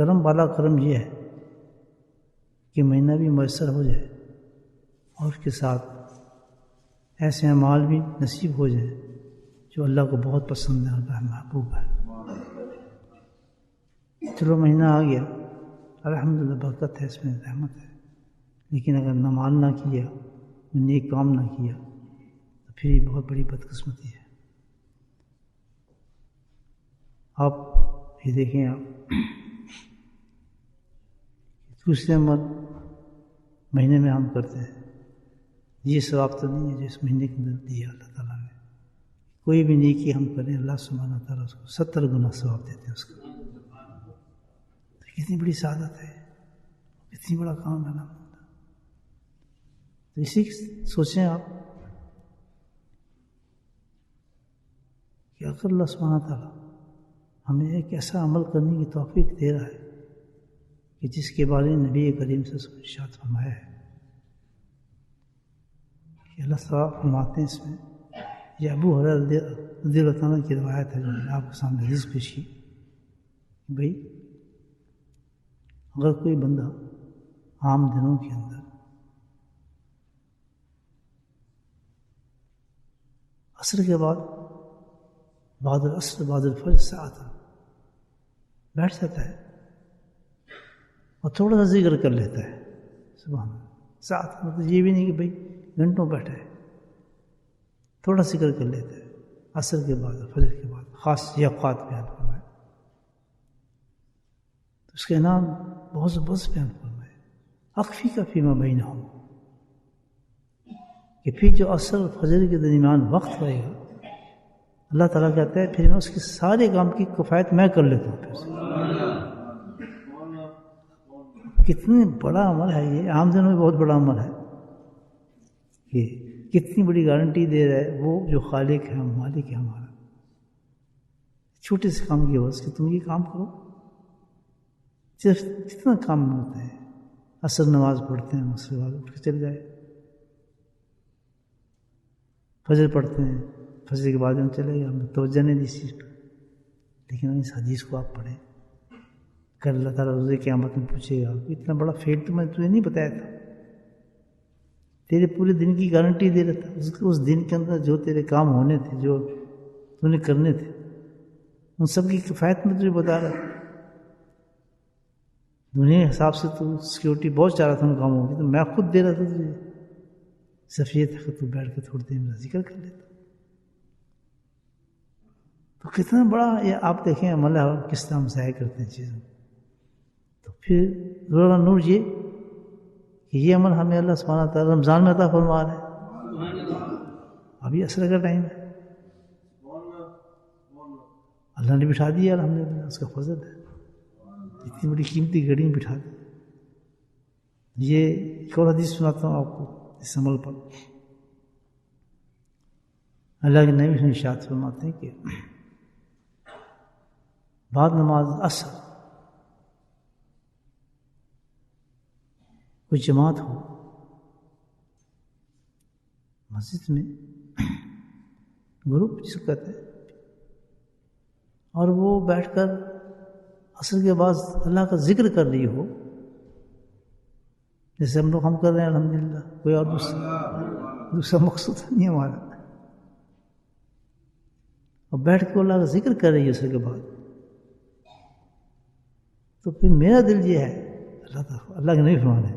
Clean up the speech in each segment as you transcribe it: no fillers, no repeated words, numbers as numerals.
کرم والا کرم یہ ہے کہ مہینہ بھی میسر ہو جائے اور اس کے ساتھ ایسے اعمال بھی نصیب ہو جائے جو اللہ کو بہت پسند ہے اور محبوب ہے۔ چلو مہینہ آ گیا، الحمدللہ برکت ہے اس میں، رحمت ہے، لیکن اگر نماز نہ کیا، نیک کام نہ کیا تو پھر یہ بہت بڑی بدقسمتی ہے۔ آپ یہ دیکھیں، آپ دوسرے عمل مہینے میں ہم کرتے ہیں، یہ ثواب تو نہیں ہے جو اس مہینے کے اندر دیا اللہ تعالیٰ نے۔ کوئی بھی نیکی ہم کریں، اللہ سبحانہ تعالیٰ اس کو 70 گنا ثواب دیتے ہیں اس کا۔ تو کتنی بڑی سعادت ہے، کتنی بڑا کام ہے نا۔ تو اسی سوچیں آپ کہ اگر اللہ سبحانہ تعالیٰ ہمیں ایک ایسا عمل کرنے کی توفیق دے رہا ہے کہ جس کے بارے میں نبی کریم سے ارشاد فرمایا ہے کہ اللہ تعالیٰ فرماتے ہیں اس میں، یہ ابو ہریرہ رضی اللہ عنہ کی روایت ہے جو میں نے آپ کے سامنے حدیث پیش کی، بھائی اگر کوئی بندہ عام دنوں کے اندر عصر کے بعد بعد العصر بعد الفجر ساعت بیٹھ جاتا ہے اور تھوڑا سا ذکر کر لیتا ہے، سبحان اللہ، ساعت مطلب یہ بھی نہیں کہ بھائی گھنٹوں بیٹھا ہے، تھوڑا ذکر کر لیتا ہے عصر کے بعد فجر کے بعد، خاص یہ اوقات بیان فرمائے تو اس کا انعام بہت زبردست بیان فرمائے، اخفی کا فیما بینہم، کہ پھر جو عصر اور فجر کے درمیان وقت رہے گا اللہ تعالیٰ کہتا ہے پھر میں اس کے سارے کام کی کفایت میں کر لیتا ہوں۔ پھر کتنی بڑا عمل ہے یہ، عام دنوں میں بہت بڑا عمل ہے کہ کتنی بڑی گارنٹی دے رہا ہے وہ جو خالق ہے، مالک ہے ہمارا، چھوٹے سے کام کی عوض کہ تم یہ کام کرو، صرف کتنا کام میں ہوتا ہے، عصر نماز پڑھتے ہیں، اس کے بعد اٹھ کے چل جائے، فجر پڑھتے ہیں، فجر کے بعد ہم چلے گئے، ہم نے توجہ نہیں دی اس چیز پہ، لیکن اس حدیث کو آپ پڑھیں، کل اللہ تعالیٰ روزے قیامت میں پوچھے گا اتنا بڑا فیل تو میں تجھے نہیں بتایا تھا، تیرے پورے دن کی گارنٹی دے رہا تھا، اس دن کے اندر جو تیرے کام ہونے تھے، جو تو نے کرنے تھے، ان سب کی کفایت میں تجھے بتا رہا تھا، دنیا کے حساب سے تو سیکیورٹی بہت چاہ رہا تھا ان کاموں کی، تو میں خود دے رہا تھا تجھے، صرف یہ تھا کہ تو بیٹھ کے تھوڑی دیر میں ذکر کر لیتا۔ تو کتنا بڑا یہ آپ دیکھیں عمل ہے، اور کس طرح ہم ضائع کرتے ہیں چیزوں۔ تو پھر روزہ نور یہ کہ یہ عمل ہمیں اللہ سبحانہ تعالیٰ رمضان میں عطا فرما رہا ہے، ابھی عصر کا ٹائم ہے، اللہ نے بٹھا دیا، الحمدللہ اس کا فضل ہے، اتنی بڑی قیمتی گھڑی میں بٹھا دی۔ یہ ایک اور حدیث سناتا ہوں آپ کو اس عمل پر، اللہ کے نبی ارشاد فرماتے ہیں کہ بعد نماز عصر کوئی جماعت ہو مسجد میں، گروپ جس کو کہتے ہیں، اور وہ بیٹھ کر عصر کے بعد اللہ کا ذکر کر رہی ہو، جیسے ہم کر رہے ہیں الحمدللہ، کوئی اور دوسرا مقصود نہیں ہے ہمارا، اور بیٹھ کے اللہ کا ذکر کر رہی ہے عصر کے بعد، تو پھر میرا دل یہ ہے، اللہ کے نہیں فرمانے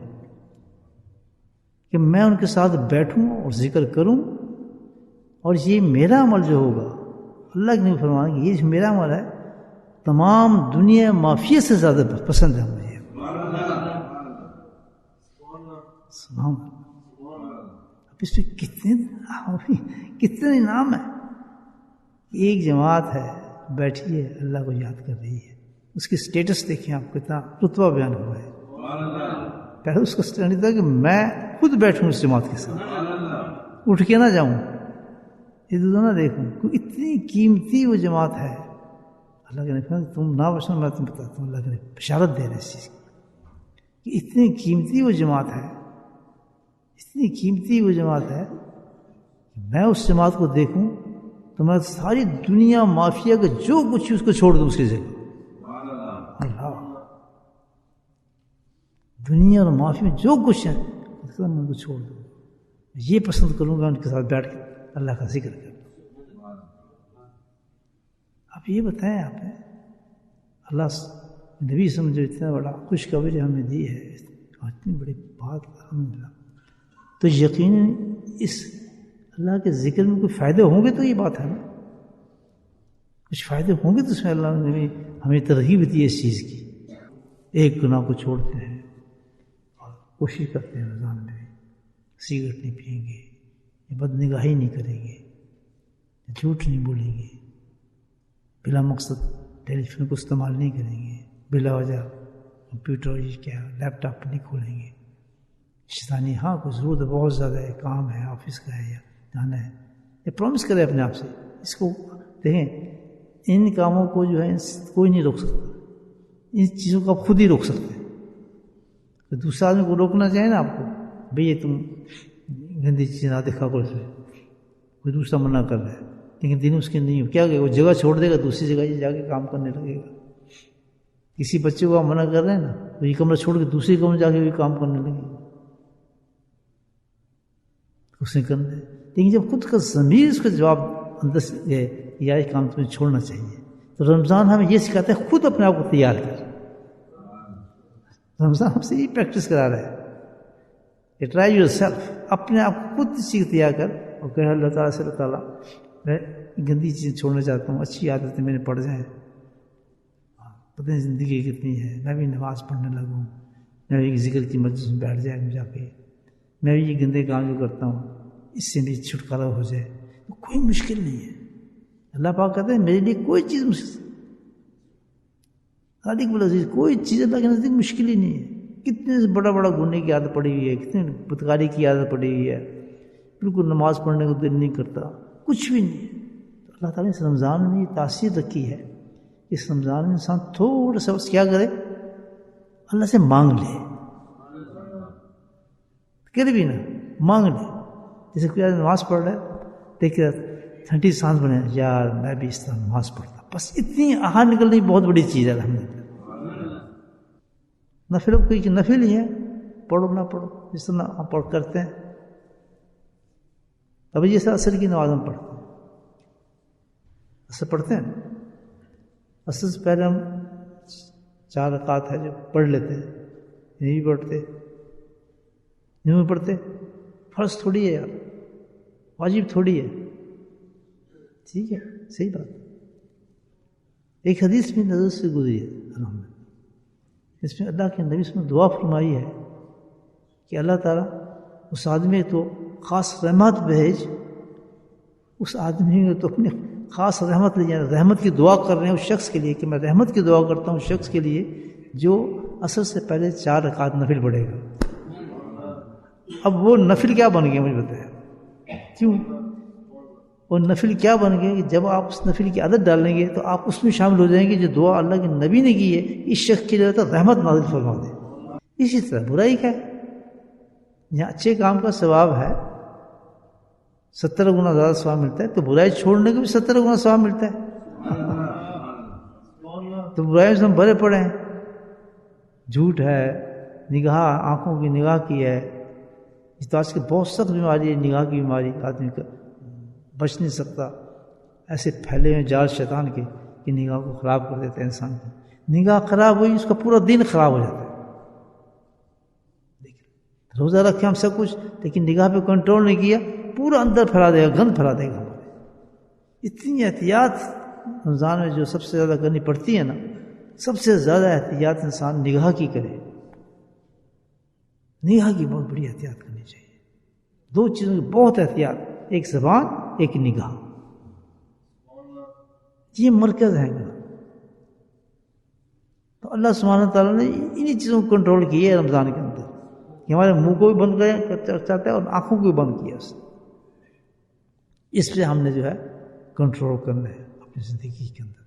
کہ میں ان کے ساتھ بیٹھوں اور ذکر کروں، اور یہ میرا عمل جو ہوگا، اللہ کے نہیں فرمانے کہ یہ جو میرا عمل ہے تمام دنیا معافیت سے زیادہ پسند ہے مجھے۔ سبحان اللہ، اب اس پہ کتنے انعام ہے، ایک جماعت ہے بیٹھی ہے اللہ کو یاد کر رہی ہے، اس کی سٹیٹس دیکھیں آپ، کتنا رتبہ بیان ہوا ہے۔ پہلے اس کا سٹینڈ تھا کہ میں خود بیٹھوں اس جماعت کے ساتھ، اٹھ کے نہ جاؤں، ادھر نہ دیکھوں، اتنی قیمتی وہ جماعت ہے، اللہ کے نبی تم نہ بچنا، میں تم بتاتا ہوں، اللہ کے نبی بشارت دے رہے اس چیز کی کہ اتنی قیمتی وہ جماعت ہے، اتنی قیمتی وہ جماعت ہے، میں اس جماعت کو دیکھوں تو میں ساری دنیا مافیا کا جو کچھ اس کو چھوڑ دوں اس کی جگہ۔ اللہ دنیا اور معافی میں جو کچھ ہے ان کو چھوڑ دو. یہ پسند کروں گا ان کے ساتھ بیٹھ کے اللہ کا ذکر کرنا. آپ یہ بتائیں آپ نے اللہ نبی سمجھو اتنا بڑا خوشخبری ہمیں دی ہے اور اتنی بڑی بات الحمدللہ، تو یقیناً اس اللہ کے ذکر میں کوئی فائدے ہوں گے تو یہ بات ہے نا، کچھ فائدے ہوں گے تو اس میں اللہ نے ہمیں ترغیب دی ہے اس چیز کی. ایک گناہ کو چھوڑتے ہیں اور کوشش کرتے ہیں رمضان میں سگریٹ نہیں پئیں گے، بد نگاہی نہیں کریں گے، جھوٹ نہیں بولیں گے، بلا مقصد ٹیلی فون کو استعمال نہیں کریں گے، بلا وجہ کمپیوٹر کیا لیپ ٹاپ نہیں کھولیں گے. شیطانی ہاں کوئی ضرورت ہے، بہت زیادہ ہے، کام ہے، آفس کا ہے یا جانا ہے، یہ پرومس کرے اپنے آپ سے. اس کو دیکھیں ان کاموں کو جو ہے کوئی نہیں روک سکتا، ان چیزوں کو آپ خود ہی روک سکتے ہیں. تو دوسرا آدمی کو روکنا چاہے نا آپ کو، بھئی یہ تم گندی چیز نہ دیکھا کرو، اس میں کوئی دوسرا منع کر رہا ہے لیکن دن اس کے نہیں ہو، کیا کہ وہ جگہ چھوڑ دے گا، دوسری جگہ جا کے کام کرنے لگے گا. کسی بچے کو آپ منع کر رہے ہیں نا تو یہ کمرہ چھوڑ کے دوسری کمرے جا کے بھی کام کرنے لگے گا، اس نے کرنا ہے. لیکن جب خود کا ضمیر اس کا جواب اندر سے یا یہ کام تمہیں چھوڑنا چاہیے، تو رمضان ہمیں یہ سکھاتا ہے خود اپنے آپ کو تیار کر. رمضان ہم سے یہ پریکٹس کرا رہا ہے کہ ٹرائی یور سیلف، اپنے آپ کو خود چیز تیار کر اور کہ اللہ تعالیٰ سے اللہ تعالیٰ میں گندی چیزیں چھوڑنا چاہتا ہوں، اچھی عادتیں میرے پڑ جائیں، پتہ نہیں زندگی کتنی ہے، میں بھی نماز پڑھنے لگوں، میں بھی ذکر کی مجلس میں بیٹھ جائے جا کے، میں بھی یہ گندے کام جو کرتا ہوں اس سے بھی چھٹکارا ہو جائے. تو کوئی مشکل نہیں ہے. اللہ پاک کہتے ہیں میرے لیے کوئی چیز مشکل، عزیز کوئی چیز اللہ کے نزدیک مشکل ہی نہیں ہے. کتنے سے بڑا بڑا گناہ کی عادت پڑی ہوئی ہے، کتنے بدکاری کی عادت پڑی ہوئی ہے، بالکل نماز پڑھنے کو دل نہیں کرتا، کچھ بھی نہیں. تو اللہ تعالیٰ نے اس رمضان میں یہ تاثیر رکھی ہے، اس رمضان میں انسان تھوڑا سا بس کیا کرے، اللہ سے مانگ لے، کرے بھی نا مانگ لے. جیسے کوئی نماز پڑھ رہا ہے دیکھے ٹھنڈی سانس بنے، یار میں بھی اس طرح نماز پڑھتا، بس اتنی آہار نکلنی بہت بڑی چیز ہے. الحمدللہ نفل کوئی کہ نفل ہی ہے، پڑھو نہ پڑھو جس طرح ہم پڑھ کرتے ہیں. ابھی جیسے عصر کی نماز ہم پڑھتے ہیں، عصر پڑھتے ہیں، عصر سے پہلے ہم 4 رکعت ہے جو پڑھ لیتے ہیں، نہیں بھی پڑھتے، نہیں بھی پڑھتے. فرض تھوڑی ہے یار، واجب تھوڑی ہے، ٹھیک ہے صحیح بات. ایک حدیث میں نظر سے گزری ہے الحمدللہ، اس میں اللہ کے نبی صلی اللہ علیہ وسلم دعا فرمائی ہے کہ اللہ تعالیٰ اس آدمی تو خاص رحمت بھیج، اس آدمی میں تو اپنے خاص رحمت لے جانا، رحمت کی دعا کر رہے ہیں اس شخص کے لیے کہ میں رحمت کی دعا کرتا ہوں اس شخص کے لیے جو عصر سے پہلے 4 رکعت نفل پڑھے گا. اب وہ نفل کیا بن گیا مجھے بتایا، کیوں وہ نفل کیا بن گیا کہ جب آپ اس نفل کی عادت ڈالیں گے تو آپ اس میں شامل ہو جائیں گے جو دعا اللہ کے نبی نے کی ہے اس شخص کے لیے رحمت نازل فرما دے. اسی طرح برائی کا ہے، یہاں اچھے کام کا ثواب ہے 70 گنا زیادہ ثواب ملتا ہے، تو برائی چھوڑنے کو بھی 70 گنا ثواب ملتا ہے. تو برائی سے ہم بھرے پڑے ہیں، جھوٹ ہے، نگاہ آنکھوں کی نگاہ کی ہے. اس تو آج کی بہت سخت بیماری ہے نگاہ کی بیماری، آدمی کا بچ نہیں سکتا. ایسے پھیلے ہوئے جال شیطان کے کہ نگاہ کو خراب کر دیتے ہیں انسان کو. نگاہ خراب ہوئی اس کا پورا دن خراب ہو جاتا ہے. روزہ رکھے ہم سب کچھ لیکن نگاہ پہ کنٹرول نہیں کیا، پورا اندر پھیلا دے گا، گند پھیلا دے گا ہمارے. اتنی احتیاط رمضان میں جو سب سے زیادہ کرنی پڑتی ہے نا، سب سے زیادہ احتیاط انسان نگاہ کی کرے. نگاہ کی بہت بڑی احتیاط کرنی چاہیے. 2 چیزوں کی بہت احتیاط، ایک زبان ایک نگاہ، یہ مرکز ہے. تو اللہ سبحانہ تعالیٰ نے انہی چیزوں کو کنٹرول کی ہے رمضان کے اندر کہ ہمارے منہ کو بھی بند چاہتا ہے اور آنکھوں کو بھی بند کیا اس پہ ہم نے جو ہے کنٹرول کرنا ہے اپنی زندگی کے اندر.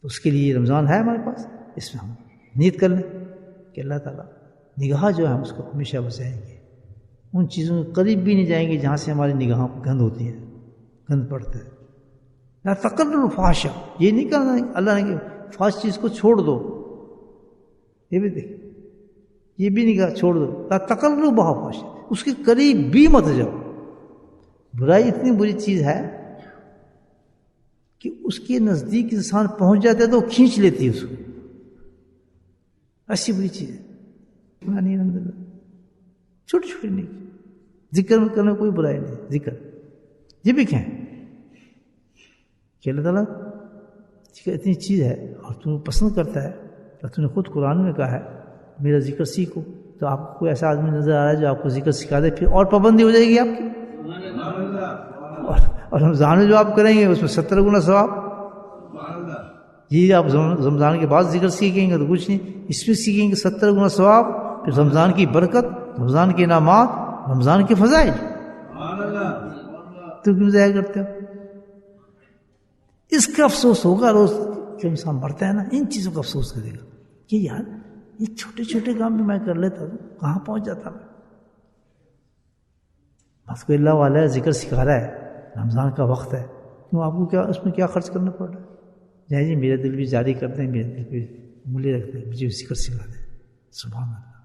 تو اس کے لیے رمضان ہے ہمارے پاس، اس میں ہم نیت کر لیں کہ اللہ تعالیٰ نگاہ جو ہے ہم اس کو ہمیشہ بچائیں گے، ان چیزوں کے قریب بھی نہیں جائیں گے جہاں سے ہماری نگاہوں کو گند ہوتی ہے، گند پڑتا ہے. لا تقربوا الفحش، یہ نہیں کہنا اللہ نے کہ فحش چیز کو چھوڑ دو. یہ بھی دیکھ یہ بھی نہیں کہا چھوڑ دو، لا تقربوا فاحشۃ، اس کے قریب بھی مت جاؤ. برائی اتنی بری چیز ہے کہ اس کے نزدیک انسان پہنچ جاتا ہے تو وہ کھینچ لیتی ہے اس کو. ایسی بری چیز ہے. چھوٹی چھوٹی نہیں، ذکر میں کرنے کوئی برائی نہیں. ذکر یہ بھی کہیں کہ اللہ تعالیٰ اتنی چیز ہے اور تمہیں پسند کرتا ہے، اور تم نے خود قرآن میں کہا ہے میرا ذکر سیکھو. تو آپ کو کوئی ایسا آدمی نظر آ رہا ہے جو آپ کو ذکر سکھا دے، پھر اور پابندی ہو جائے گی آپ کی. اور رمضان میں جو آپ کریں گے اس میں 70 گنا ثواب. یہ آپ رمضان کے بعد ذکر سیکھیں گے تو کچھ نہیں، اس میں سیکھیں گے 70 گنا ثواب. پھر رمضان کی برکت، رمضان کے انعامات، رمضان کے فضائل. تو کیوں ضائع کرتے ہو؟ اس کا افسوس ہوگا روز جب انسان مرتا ہے نا، ان چیزوں کا افسوس کرے گا کہ یار یہ چھوٹے چھوٹے کام بھی میں کر لیتا ہوں، کہاں پہنچ جاتا میں. بس کوئی اللہ والا ہے ذکر سکھا رہا ہے، رمضان کا وقت ہے، کیوں آپ کو کیا اس میں کیا خرچ کرنا پڑ رہا ہے؟ جی میرا دل بھی جاری کرتے ہیں، میرے دل پہ انگلی رکھتے ہیں، مجھے ذکر سکھا دیں. سبحان اللہ.